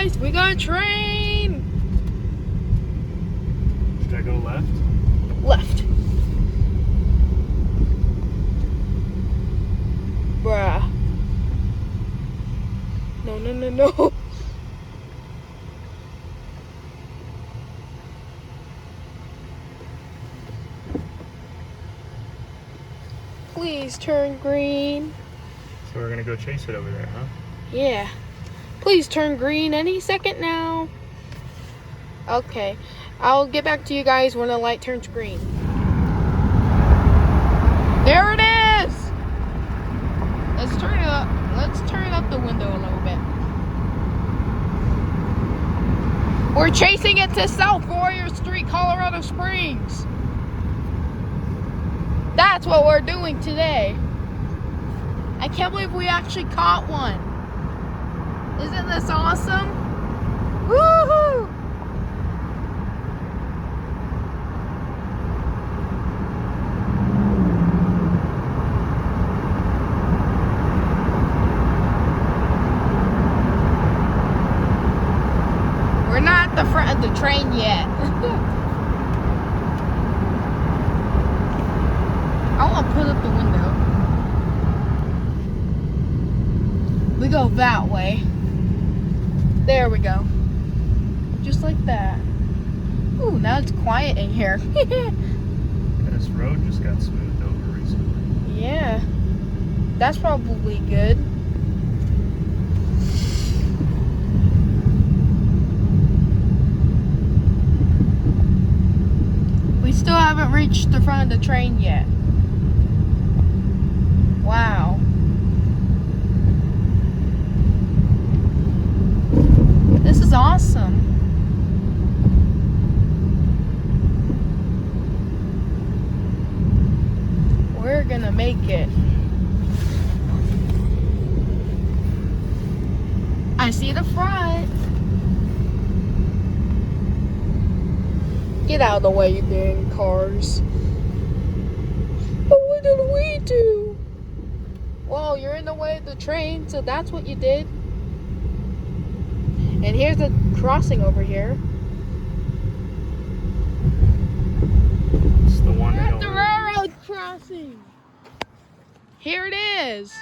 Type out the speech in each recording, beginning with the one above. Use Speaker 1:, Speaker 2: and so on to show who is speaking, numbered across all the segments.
Speaker 1: guys, we got a train.
Speaker 2: Should I go left?
Speaker 1: Left. Bruh. No, no, no, no. Please turn green.
Speaker 2: So we're gonna go chase it over there, huh?
Speaker 1: Yeah. Please turn green any second now. Okay. I'll get back to you guys when the light turns green. There it is! Let's turn it up. Let's turn up the window a little bit. We're chasing it to South Warrior Street, Colorado Springs. That's what we're doing today. I can't believe we actually caught one. Isn't this awesome? Woohoo! We're not at the front of the train yet. I want to put up the window. We go that way. There we go. Just like that. Ooh, now it's quiet in here.
Speaker 2: This road just got smoothed over recently.
Speaker 1: Yeah. That's probably good. We still haven't reached the front of the train yet. Wow. This is awesome. We're gonna make it. I see the front. Get out of the way, you dang cars. But what did we do? Well, you're in the way of the train, so that's what you did. And here's a crossing over here.
Speaker 2: It's the one
Speaker 1: We're at the railroad crossing. Here it is.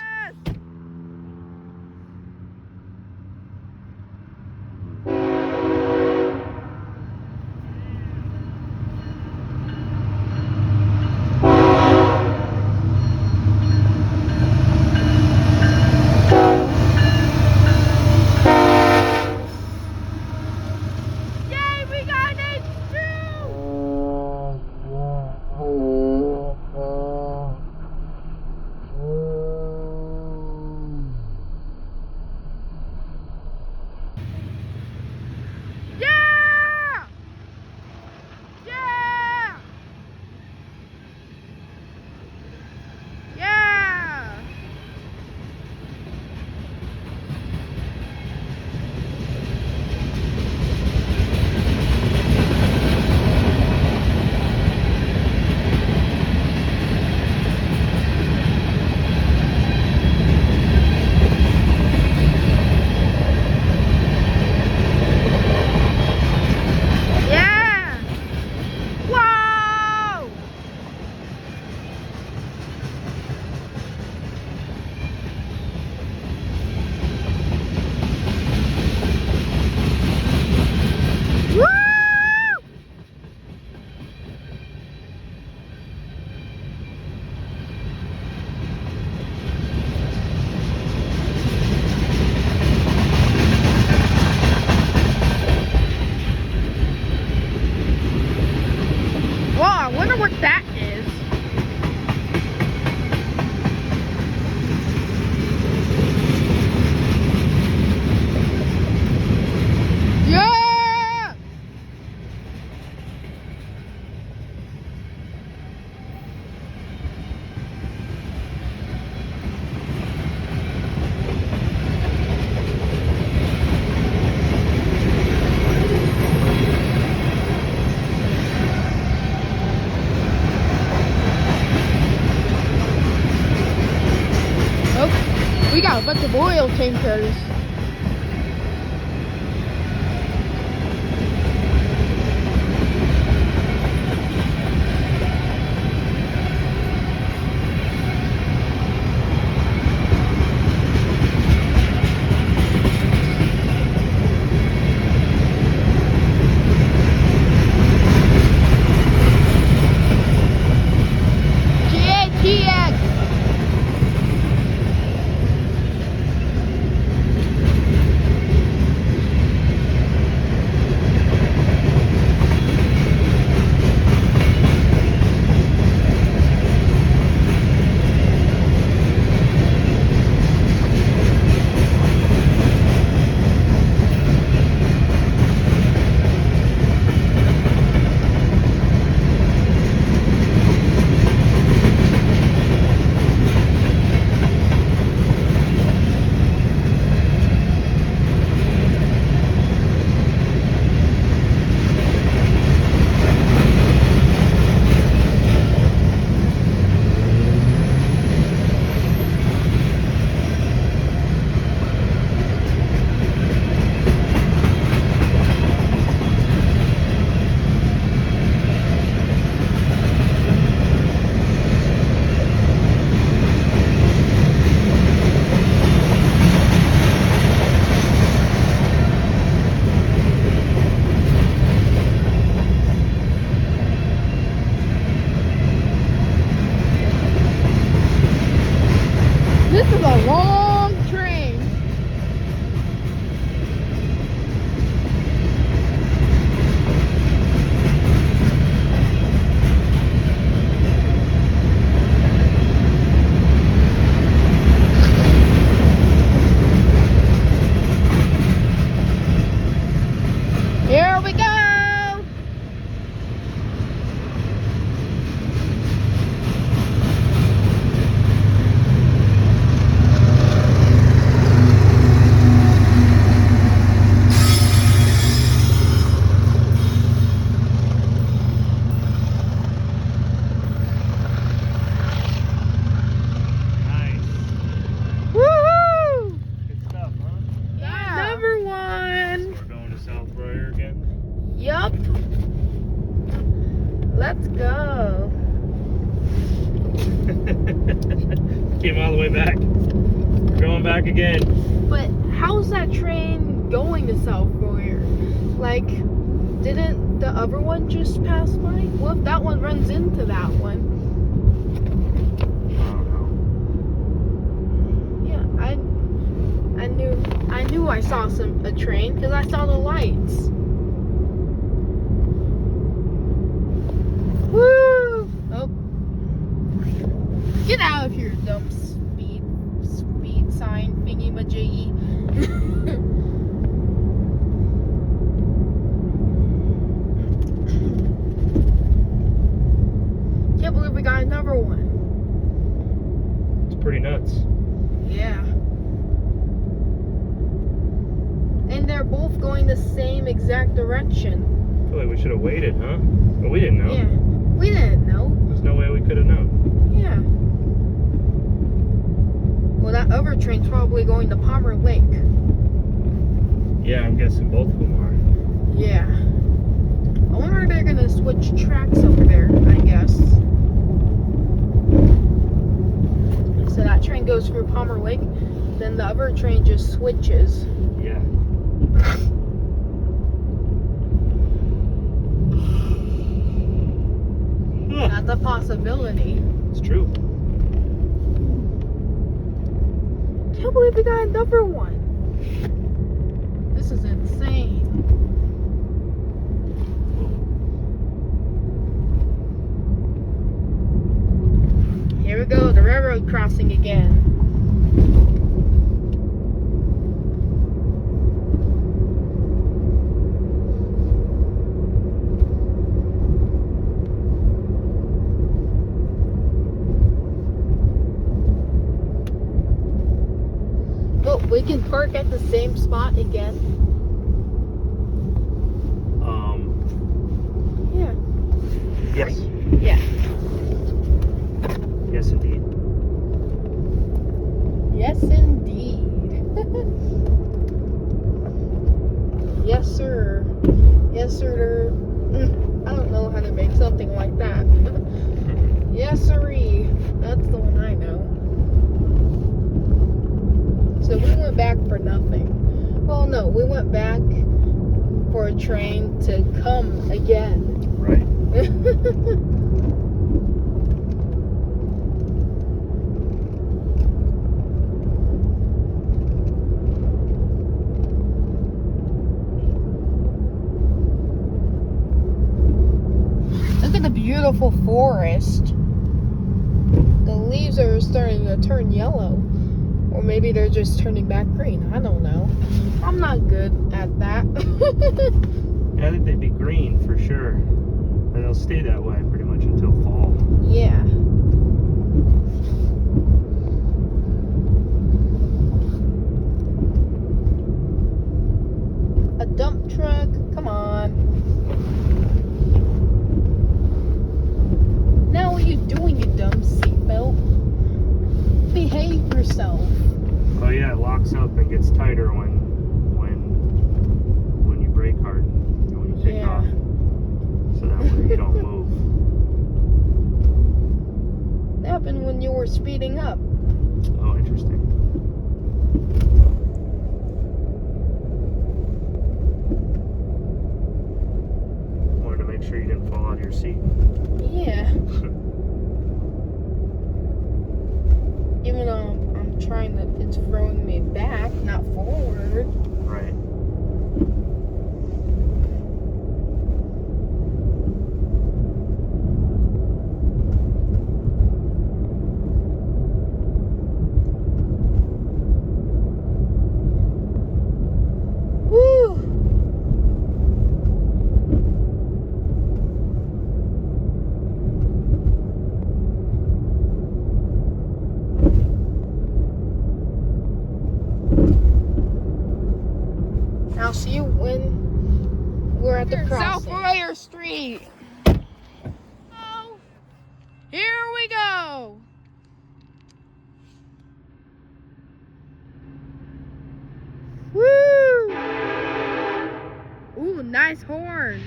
Speaker 1: What that is. Yeah! We got a bunch of oil tankers. Let's go.
Speaker 2: Came all the way back. We're going back again.
Speaker 1: But how's that train going to South Boyer? Like, didn't the other one just pass by? What if that one runs into that one? Yeah, I knew I saw a train because I saw the lights. Woo! Oh, get out of here, dumb speed sign thingy majiggy. Can't believe we got another one.
Speaker 2: It's pretty nuts.
Speaker 1: Yeah. And they're both going the same exact direction.
Speaker 2: I feel like we should have waited, huh? But we didn't know.
Speaker 1: Yeah. We didn't know.
Speaker 2: There's no way we could have known.
Speaker 1: Yeah. Well, that other train's probably going to Palmer Lake.
Speaker 2: Yeah, I'm guessing both of them are.
Speaker 1: Yeah. I wonder if they're going to switch tracks over there, I guess. So that train goes through Palmer Lake, then the other train just switches.
Speaker 2: Yeah.
Speaker 1: That's a possibility.
Speaker 2: It's true.
Speaker 1: Can't believe we got another one. This is insane. Here we go, the railroad crossing again. Oh, we can park at the same spot again. Yeah.
Speaker 2: Yes.
Speaker 1: Yeah.
Speaker 2: Yes, indeed.
Speaker 1: Yes, indeed. Yes, sir. Yes, sir. I don't know how to make something like that. Yes, sirree. That's the one I know. So we went back for nothing. Well, no, we went back for a train to come again.
Speaker 2: Right.
Speaker 1: Look at the beautiful forest. The leaves are starting to turn yellow. Or maybe they're just turning back green. I don't know. I'm not good at that.
Speaker 2: Yeah, I think they'd be green for sure. And they'll stay that way pretty much until fall.
Speaker 1: Yeah. A dump truck. Come on. Now what are you doing, you dumb seatbelt? Behave yourself.
Speaker 2: Oh yeah, it locks up and gets tighter when you brake hard and when you take off. So that way you don't move.
Speaker 1: That happened when you were speeding up.
Speaker 2: Oh, interesting. Wanted to make sure you didn't fall out of your seat.
Speaker 1: Yeah. Even though I'm trying to, it's throwing me back, not forward.
Speaker 2: Right.
Speaker 1: Woo! I'll see you when we're at the crossing. South Boyer Street. Oh, here we go. Woo! Ooh, nice horn.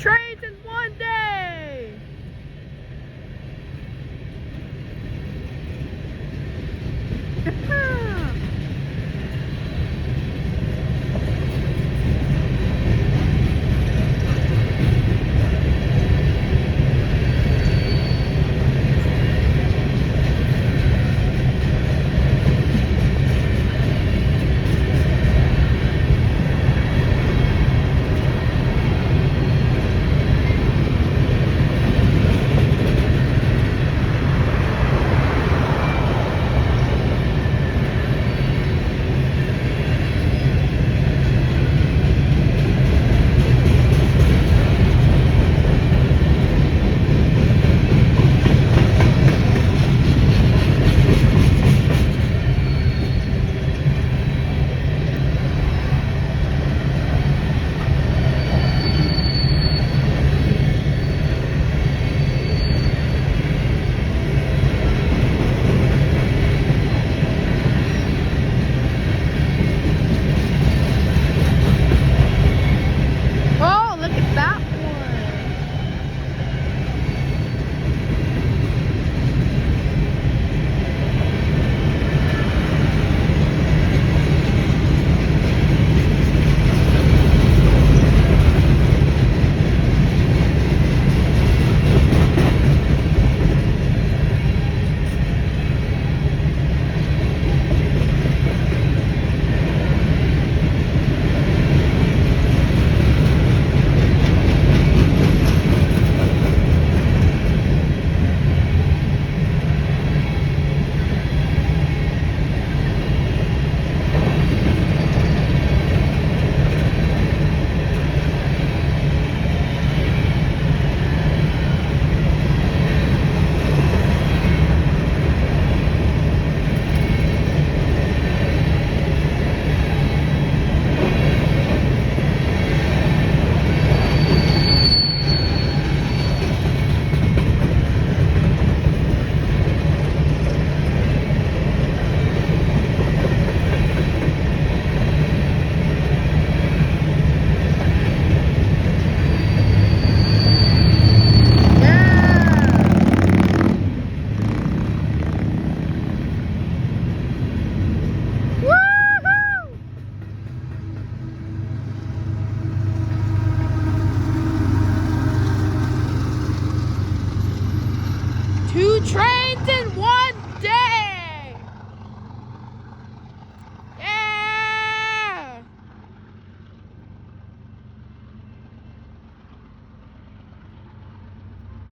Speaker 1: trains in one day! Oh, look at that one. Two trains!